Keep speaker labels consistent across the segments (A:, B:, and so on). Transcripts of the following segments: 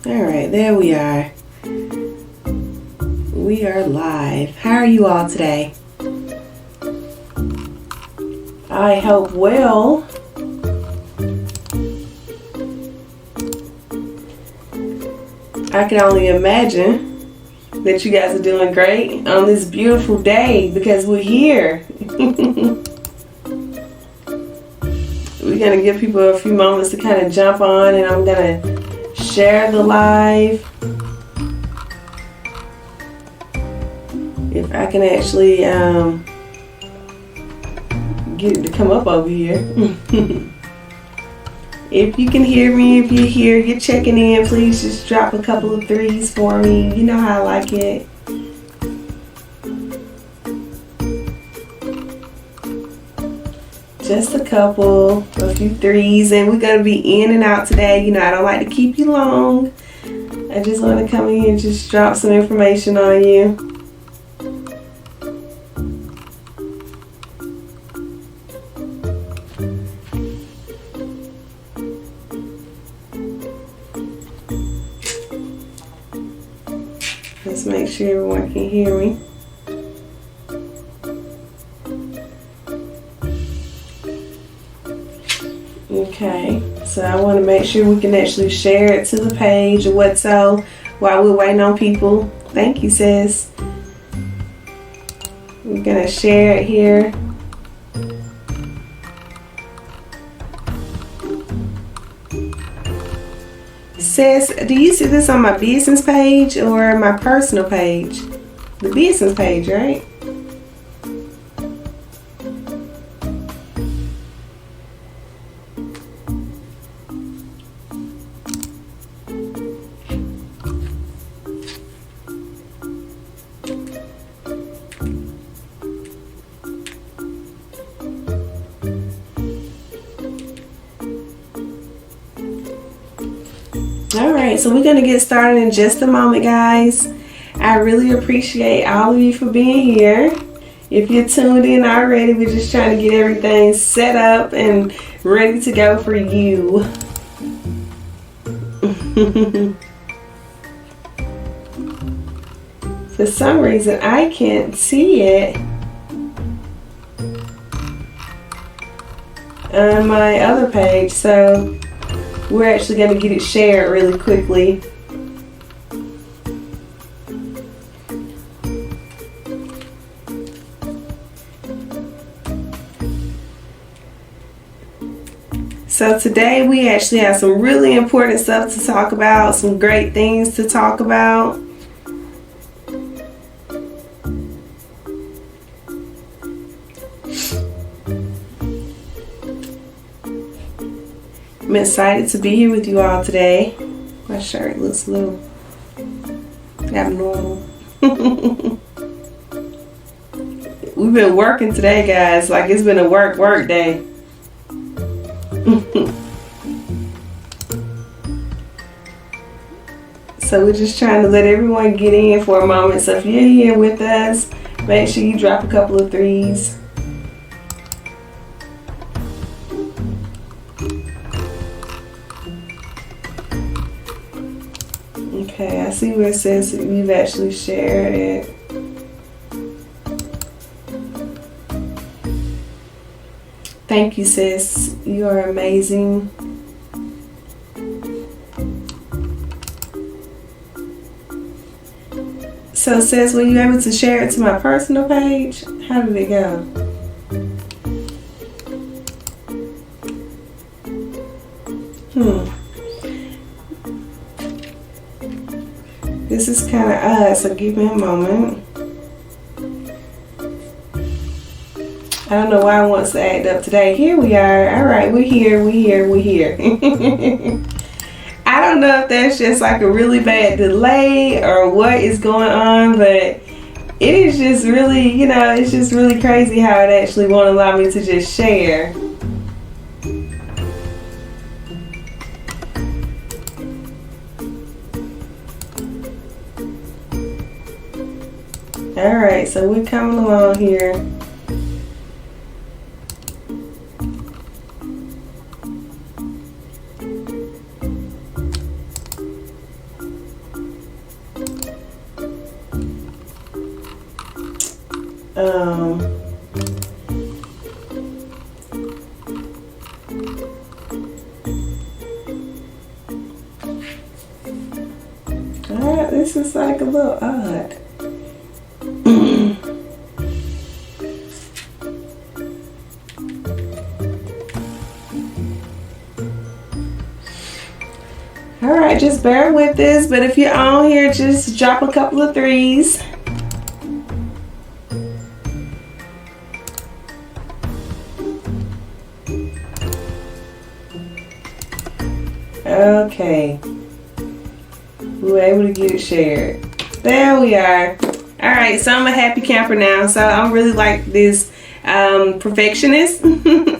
A: Alright, there we are. We are live. How are you all today? I hope well. I can only imagine that you guys are doing great on this beautiful day because we're here. We're going to give people a few moments to kind of jump on, and I'm going to share the live. If I can actually get it to come up over here. If you can hear me, if you're here, you're checking in, please just drop a couple of threes for me. You know how I like it. Just a couple, a few threes, and we're going to be in and out today. You know, I don't like to keep you long. I just want to come in and just drop some information on you. Let's make sure everyone can hear me. Okay, so I want to make sure we can actually share it to the page or what so while we're waiting on people. Thank you, sis. We're going to share it here. Sis, do you see this on my business page or my personal page? The business page, right? Alright, so we're going to get started in just a moment, guys. I really appreciate all of you for being here. If you're tuned in already, we're just trying to get everything set up and ready to go for you. For some reason, I can't see it on my other page, so we're actually going to get it shared really quickly. So today we actually have some really important stuff to talk about, some great things to talk about. I'm excited to be here with you all today. My shirt looks a little abnormal. We've been working today, guys. Like it's been a work day. So we're just trying to let everyone get in for a moment. So if you're here with us, make sure you drop a couple of threes. Okay, I see where it says that we've actually shared it. Thank you, sis. You are amazing. So, sis, were you able to share it to my personal page? How did it go? This is kind of odd, so give me a moment. I don't know why it wants to act up today. Here we are. All right, we're here. I don't know if that's just like a really bad delay or what is going on, but it is just really, you know, it's just really crazy how it actually won't allow me to just share. Alright, so we're coming along here. This is like a little odd. Alright, just bear with this, but if you're on here, just drop a couple of threes. Okay. We were able to get it shared. There we are. Alright, so I'm a happy camper now. So I'm really like this perfectionist.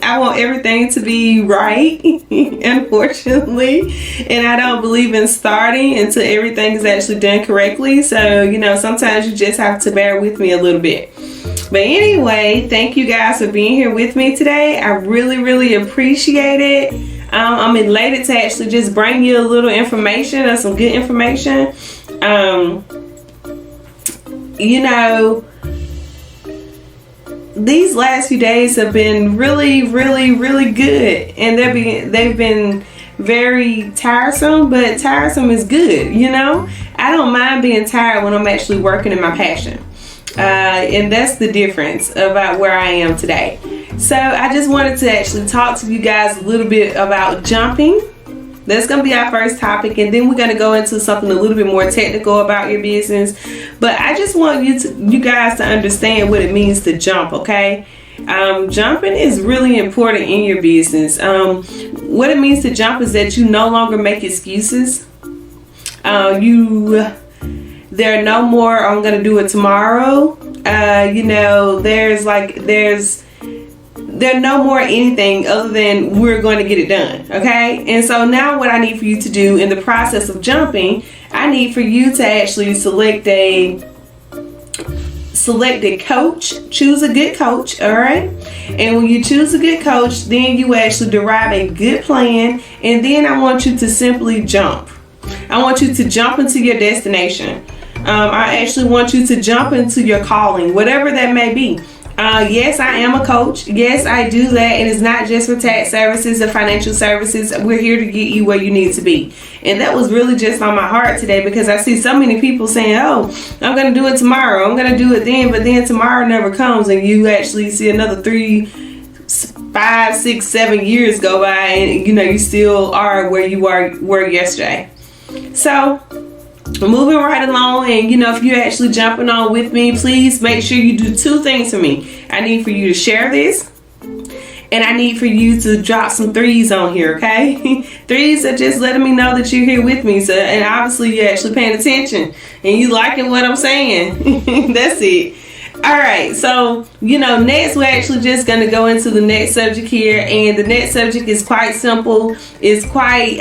A: I want everything to be right, unfortunately. And I don't believe in starting until everything is actually done correctly. So, you know, sometimes you just have to bear with me a little bit. But anyway, thank you guys for being here with me today. I really appreciate it. I'm elated to actually just bring you a little information or some good information. You know, these last few days have been really good, and they've been very tiresome, but tiresome is good. You know, I don't mind being tired when I'm actually working in my passion. And that's the difference about where I am today. So I just wanted to actually talk to you guys a little bit about jumping. That's going to be our first topic, and then we're going to go into something a little bit more technical about your business. But I just want you guys to understand what it means to jump, okay? Jumping is really important in your business. What it means to jump is that you no longer make excuses. There are no more, I'm going to do it tomorrow. You know, there's no more anything other than we're going to get it done. Okay. And so now what I need for you to do in the process of jumping, I need for you to actually select a coach. Choose a good coach. All right. And when you choose a good coach, then you actually derive a good plan. And then I want you to simply jump. I want you to jump into your destination. I actually want you to jump into your calling, whatever that may be. Yes, I am a coach. Yes, I do that. And it's not just for tax services and financial services. We're here to get you where you need to be. And that was really just on my heart today, because I see so many people saying, oh, I'm going to do it tomorrow. I'm going to do it then. But then tomorrow never comes, and you actually see another 3, 5, 6, 7 years go by, and you know, you still are where you were yesterday. So moving right along, and you know, if you're actually jumping on with me, please make sure you do 2 things for me. I need for you to share this, and I need for you to drop some 3s on here, okay? 3s are just letting me know that you're here with me. So, and obviously you're actually paying attention and you liking what I'm saying. That's it. All right, so you know, next we're actually just going to go into the next subject here, and the next subject is quite simple. It's quite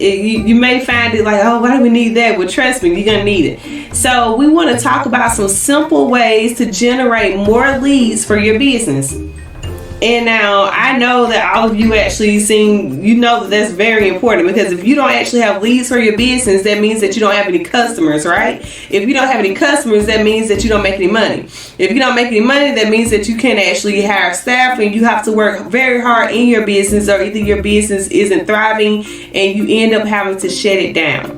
A: you may find it like, oh, why do we need that? Well, trust me, you're gonna need it. So we want to talk about some simple ways to generate more leads for your business. And now I know that all of you actually you know that that's very important, because if you don't actually have leads for your business, that means that you don't have any customers, right? If you don't have any customers, that means that you don't make any money. If you don't make any money, that means that you can't actually hire staff, and you have to work very hard in your business, or either your business isn't thriving and you end up having to shut it down.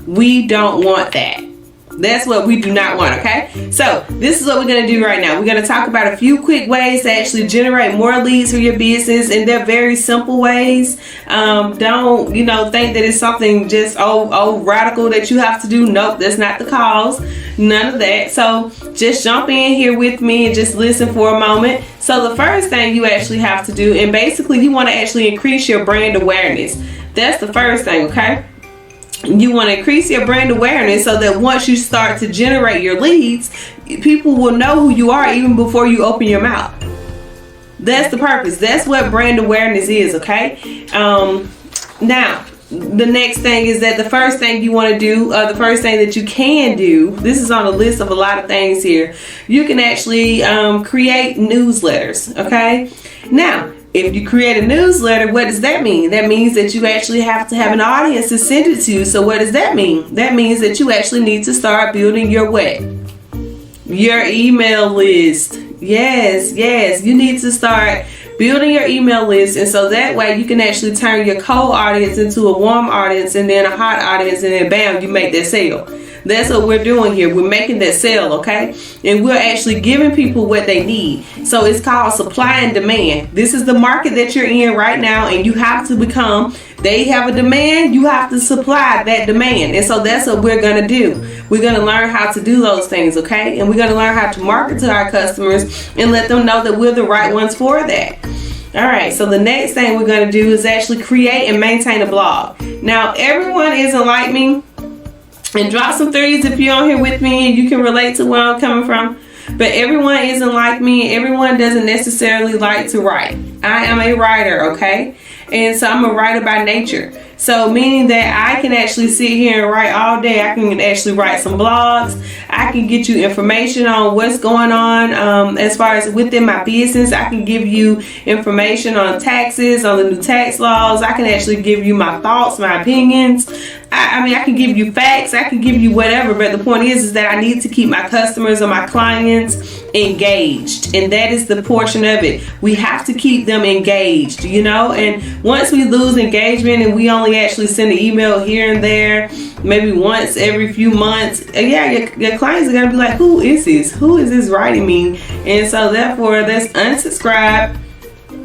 A: We don't want that. That's what we do not want, okay? So this is what we're going to do right now. We're going to talk about a few quick ways to actually generate more leads for your business, and they're very simple ways. Don't, you know, think that it's something just radical that you have to do. Nope, that's not the cause. None of that. So just jump in here with me and just listen for a moment. So the first thing you actually have to do, and basically you want to actually increase your brand awareness. That's the first thing, okay? You want to increase your brand awareness so that once you start to generate your leads, people will know who you are even before you open your mouth. That's the purpose. That's what brand awareness is, okay? Now, the next thing is that the first thing you want to do, the first thing that you can do, this is on a list of a lot of things here. You can actually create newsletters, okay? Now, if you create a newsletter, what does that mean? That means that you actually have to have an audience to send it to. So what does that mean? That means that you actually need to start building your what? Your email list. Yes, you need to start building your email list, and so that way you can actually turn your cold audience into a warm audience, and then a hot audience, and then bam, you make that sale. That's what we're doing here. We're making that sale, okay? And we're actually giving people what they need. So it's called supply and demand. This is the market that you're in right now, and you have to become, they have a demand, you have to supply that demand. And so that's what we're going to do. We're going to learn how to do those things, okay? And we're going to learn how to market to our customers and let them know that we're the right ones for that. All right, so the next thing we're going to do is actually create and maintain a blog. Now, everyone isn't like me. And drop some threes if you're on here with me and you can relate to where I'm coming from. But everyone isn't like me. Everyone doesn't necessarily like to write. I am a writer, okay? And so I'm a writer by nature. So meaning that I can actually sit here and write all day. I can actually write some blogs. I can get you information on what's going on as far as within my business. I can give you information on taxes, on the new tax laws. I can actually give you my thoughts, my opinions. I mean, I can give you facts. I can give you whatever. But the point is that I need to keep my customers or my clients engaged. And that is the portion of it. We have to keep them engaged, you know. And once we lose engagement and we only actually send an email here and there, maybe once every few months, yeah, your clients are going to be like, who is this? Who is this writing me? And so therefore, let's unsubscribe.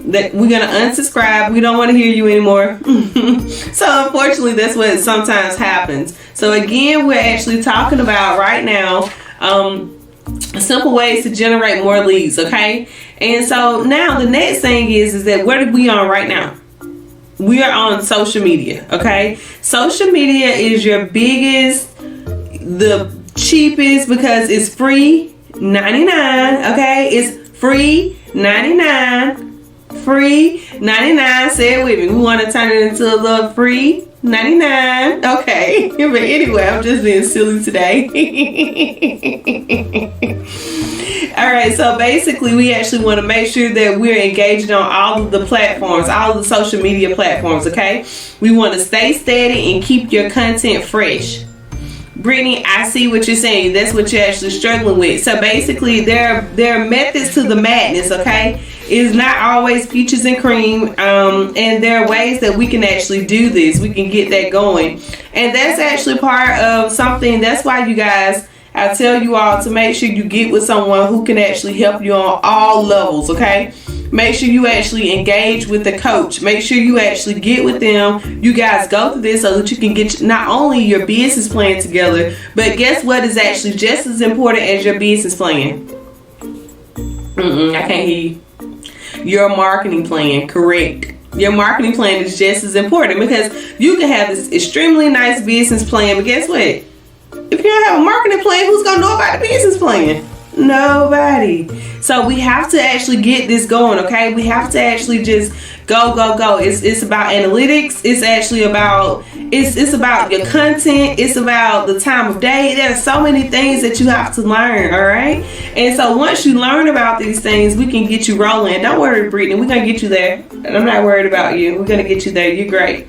A: That we're gonna unsubscribe. We don't want to hear you anymore. So unfortunately, that's what sometimes happens. So again, we're actually talking about right now simple ways to generate more leads, okay? And so now the next thing is that where are we on right now? We are on social media, okay? Social media is your biggest, the cheapest, because it's free 99, okay? It's free 99. Free 99. Say it with me. We want to turn it into a little free 99. Okay. But anyway, I'm just being silly today. All right. So basically, we actually want to make sure that we're engaged on all of the platforms, all of the social media platforms. Okay. We want to stay steady and keep your content fresh. Brittany, I see what you're saying. That's what you're actually struggling with. So basically, there are methods to the madness, okay? It's not always peaches and cream. And there are ways that we can actually do this. We can get that going. And that's actually part of something. That's why you guys, I tell you all to make sure you get with someone who can actually help you on all levels, okay? Make sure you actually engage with the coach. Make sure you actually get with them. You guys go through this so that you can get not only your business plan together, but guess what is actually just as important as your business plan? I can't hear you. Your marketing plan, correct. Your marketing plan is just as important, because you can have this extremely nice business plan, but guess what? If you don't have a marketing plan, who's going to know about the business plan? Nobody. So we have to actually get this going, okay? We have to actually just go. It's about analytics. It's actually about it's about your content. It's about the time of day. There's so many things that you have to learn, all right? And so once you learn about these things, we can get you rolling. Don't worry, Brittany. We're gonna get you there. And I'm not worried about you. We're gonna get you there. You're great.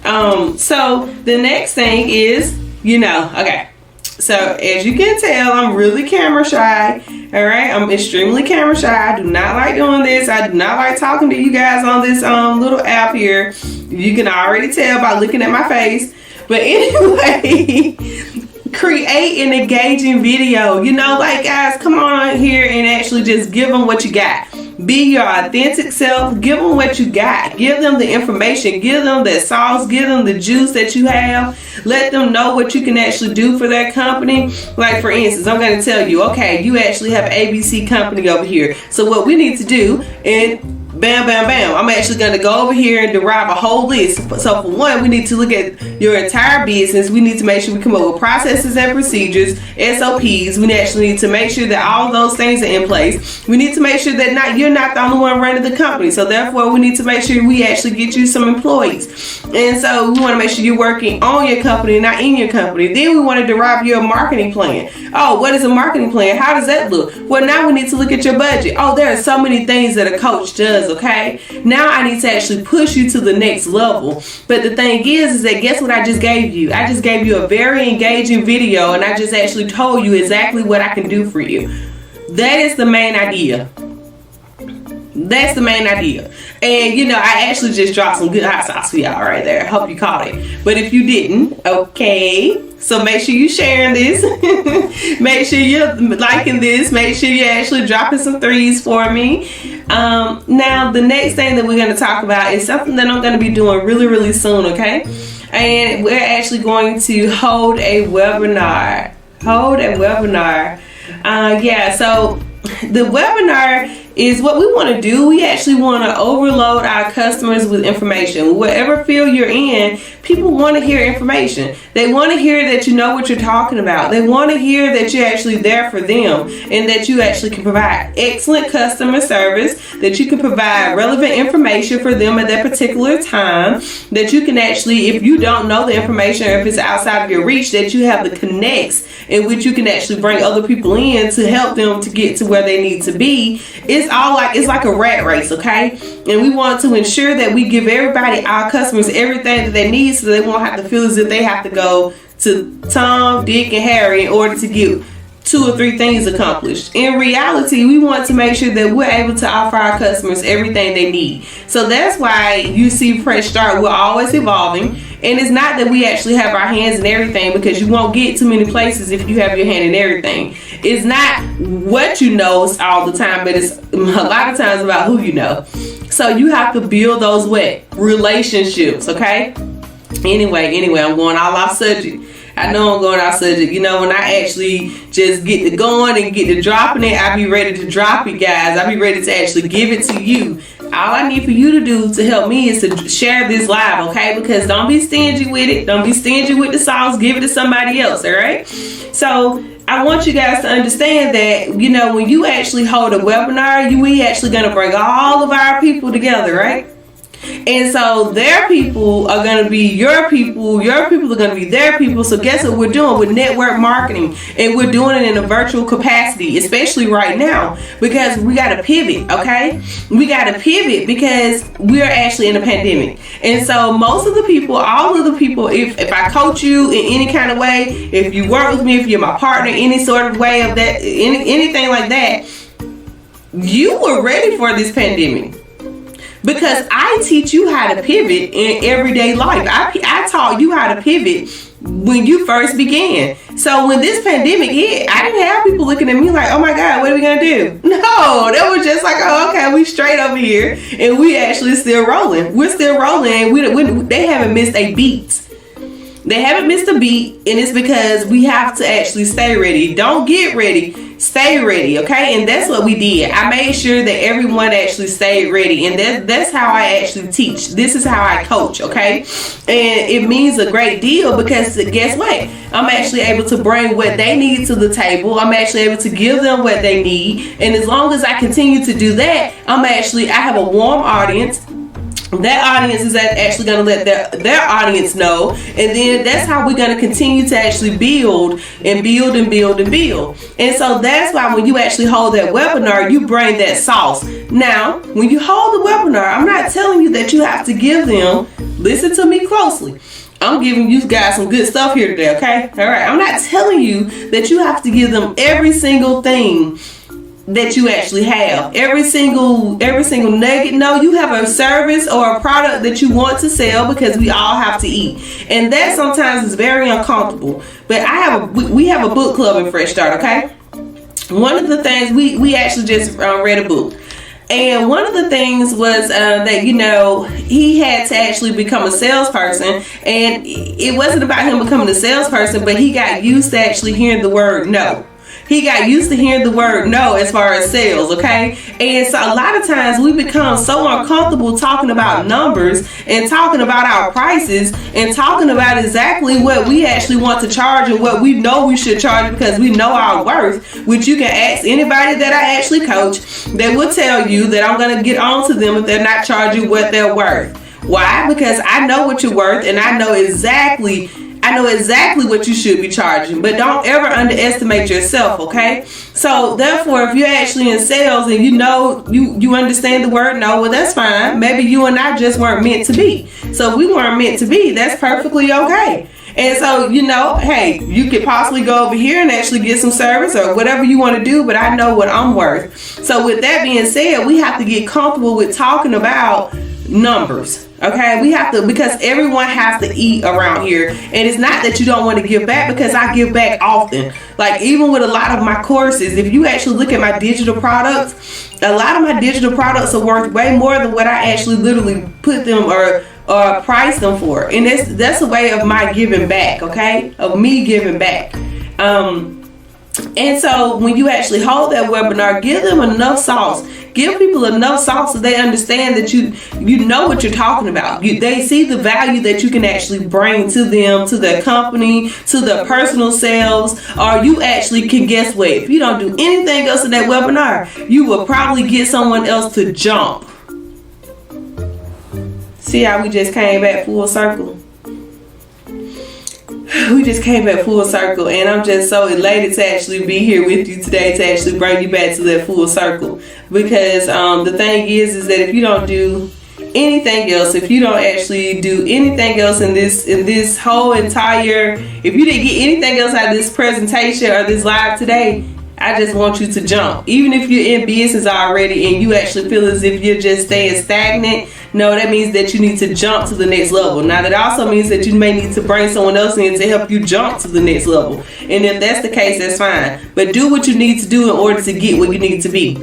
A: So the next thing is, okay. So as you can tell, I'm really camera shy. All right, I'm extremely camera shy. I do not like doing this. I do not like talking to you guys on this little app here. You can already tell by looking at my face. But anyway, create an engaging video. Guys, come on here and actually just give them what you got. Be your authentic self. Give them what you got. Give them the information. Give them that sauce. Give them the juice that you have. Let them know what you can actually do for their company. Like, for instance, I'm going to tell you, okay, you actually have ABC company over here. So what we need to do, and bam, bam, bam, I'm actually going to go over here and derive a whole list. So for one, we need to look at your entire business. We need to make sure we come up with processes and procedures, SOPs. We actually need to make sure that all those things are in place. We need to make sure that you're not the only one running the company. So therefore, we need to make sure we actually get you some employees. And so we want to make sure you're working on your company, not in your company. Then we want to derive your marketing plan. Oh, what is a marketing plan? How does that look? Well, now we need to look at your budget. Oh, there are so many things that a coach does, okay? Now I need to actually push you to the next level. But the thing is that guess what I just gave you? I just gave you a very engaging video, and I just actually told you exactly what I can do for you. That is the main idea. That's the main idea. And you know, I actually just dropped some good hot sauce for y'all right there. I hope you caught it. But if you didn't, okay. So make sure you sharing this. Make sure you're liking this. Make sure you're actually dropping some threes for me. Now the next thing that we're going to talk about is something that I'm going to be doing really, really soon, okay? And we're actually going to hold a webinar. Yeah, so the webinar is what we want to do. We actually want to overload our customers with information. Whatever field you're in, people want to hear information. They want to hear that you know what you're talking about. They want to hear that you're actually there for them, and that you actually can provide excellent customer service, that you can provide relevant information for them at that particular time, that you can actually, if you don't know the information or if it's outside of your reach, that you have the connects in which you can actually bring other people in to help them to get to where they need to be. It's like a rat race, okay? And we want to ensure that we give everybody, our customers, everything that they need, so they won't have to feel as if they have to go to Tom, Dick, and Harry in order to get 2 or 3 things accomplished. In reality, we want to make sure that we're able to offer our customers everything they need. So that's why you see Fresh Start, we're always evolving. And it's not that we actually have our hands in everything, because you won't get too many places if you have your hand in everything. It's not what you know all the time, but it's a lot of times about who you know. So you have to build those relationships, okay? Anyway, I'm going all off subject. I know I'm going off subject. You know, when I actually just get to going and get to dropping it, I be ready to drop it, guys. I be ready to actually give it to you. All I need for you to do to help me is to share this live, okay? Because don't be stingy with it. Don't be stingy with the sauce. Give it to somebody else, all right? So I want you guys to understand that, you know, when you actually hold a webinar, we actually going to bring all of our people together, right? And so their people are going to be your people are going to be their people. So guess what we're doing with network marketing, and we're doing it in a virtual capacity, especially right now, because we got to pivot, okay? We got to pivot because we're actually in a pandemic. And so most of the people, all of the people, if I coach you in any kind of way, if you work with me, if you're my partner, any sort of way of that, anything like that, you were ready for this pandemic. Because I teach you how to pivot in everyday life. I taught you how to pivot when you first began. So when this pandemic hit, I didn't have people looking at me like, oh my God, what are we going to do? No, they were just like, oh, okay, we straight over here. And we actually still rolling. We're still rolling. They haven't missed a beat. They haven't missed a beat, and it's because we have to actually stay ready. Don't get ready, stay ready, okay? And that's what we did. I made sure that everyone actually stayed ready, and that's how I actually teach. This is how I coach, okay? And it means a great deal because guess what? I'm actually able to bring what they need to the table. I'm actually able to give them what they need, and as long as I continue to do that, I have a warm audience. That audience is actually going to let their audience know, and then that's how we're going to continue to actually build and build and build and build. And so that's why when you actually hold that webinar, you bring that sauce. Now, when you hold the webinar, I'm not telling you that you have to give them, listen to me closely, I'm giving you guys some good stuff here today, okay? All right, I'm not telling you that you have to give them every single thing that you actually have, every single nugget. No, you have a service or a product that you want to sell, because we all have to eat, and that sometimes is very uncomfortable. But we have a book club in Fresh Start, okay? One of the things we actually just read a book, and one of the things was that, you know, he had to actually become a salesperson, and it wasn't about him becoming a salesperson, but he got used to actually hearing the word no. He got used to hearing the word no as far as sales, okay? And so a lot of times we become so uncomfortable talking about numbers and talking about our prices and talking about exactly what we actually want to charge and what we know we should charge, because we know our worth, which you can ask anybody that I actually coach. They will tell you that I'm going to get on to them if they're not charging what they're worth. Why? Because I know what you're worth, and I know exactly I know exactly what you should be charging, but don't ever underestimate yourself, okay? So therefore, if you're actually in sales and you know, you understand the word no, well, that's fine. Maybe you and I just weren't meant to be. So if we weren't meant to be, that's perfectly okay. And so, you know, hey, you could possibly go over here and actually get some service or whatever you want to do, but I know what I'm worth. So with that being said, we have to get comfortable with talking about numbers. Okay, we have to, because everyone has to eat around here. And it's not that you don't want to give back, because I give back often. Like even with a lot of my courses, if you actually look at my digital products, a lot of my digital products are worth way more than what I actually literally put them or price them for. And that's a way of my giving back, okay, of me giving back. And so when you actually hold that webinar, give them enough sauce. Give people enough sauce so they understand that you know what you're talking about. They see the value that you can actually bring to them, to their company, to their personal selves, or you actually can, guess what? If you don't do anything else in that webinar, you will probably get someone else to jump. See how we just came back full circle? We just came back full circle, and I'm just so elated to actually be here with you today to actually bring you back to that full circle. Because the thing is that if you don't do anything else, if you don't actually do anything else in this whole entire, if you didn't get anything else out of this presentation or this live today, I just want you to jump. Even if you're in business already and you actually feel as if you're just staying stagnant, no, that means that you need to jump to the next level. Now that also means that you may need to bring someone else in to help you jump to the next level. And if that's the case, that's fine. But do what you need to do in order to get where you need to be.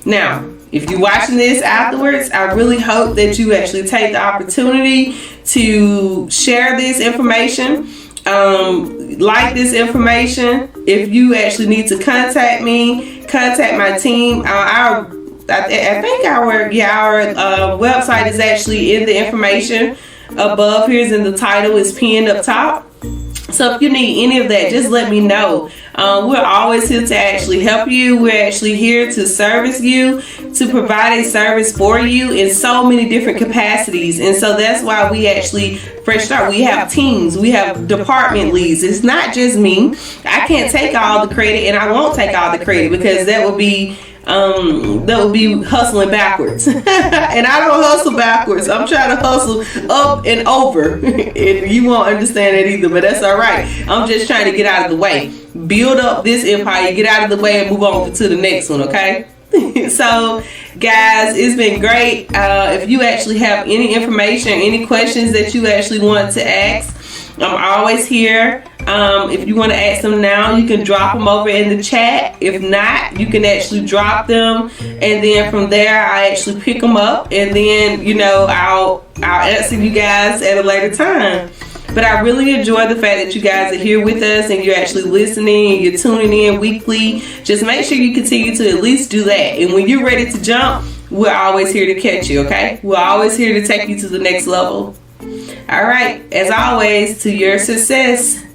A: Now, if you're watching this afterwards, I really hope that you actually take the opportunity to share this information. Like this information. If you actually need to contact me, contact my team. I think our website is actually in the information above. Here's in the title, is pinned up top. So if you need any of that, just let me know. We're always here to actually help you. We're actually here to service you, to provide a service for you in so many different capacities. And so that's why we actually, Fresh Start, we have teams, we have department leads. It's not just me. I can't take all the credit, and I won't take all the credit, because that would be hustling backwards. And I don't hustle backwards. I'm trying to hustle up and over. And you won't understand that either, but that's all right. I'm just trying to get out of the way. Build up this empire, get out of the way, and move on to the next one, okay? So guys, it's been great. If you actually have any information, any questions that you actually want to ask, I'm always here. If you want to ask them now, you can drop them over in the chat. If not, you can actually drop them, and then from there I actually pick them up, and then, you know, I'll answer you guys at a later time. But I really enjoy the fact that you guys are here with us and you're actually listening and you're tuning in weekly. Just make sure you continue to at least do that. And when you're ready to jump, we're always here to catch you, okay? We're always here to take you to the next level. All right, as always, to your success.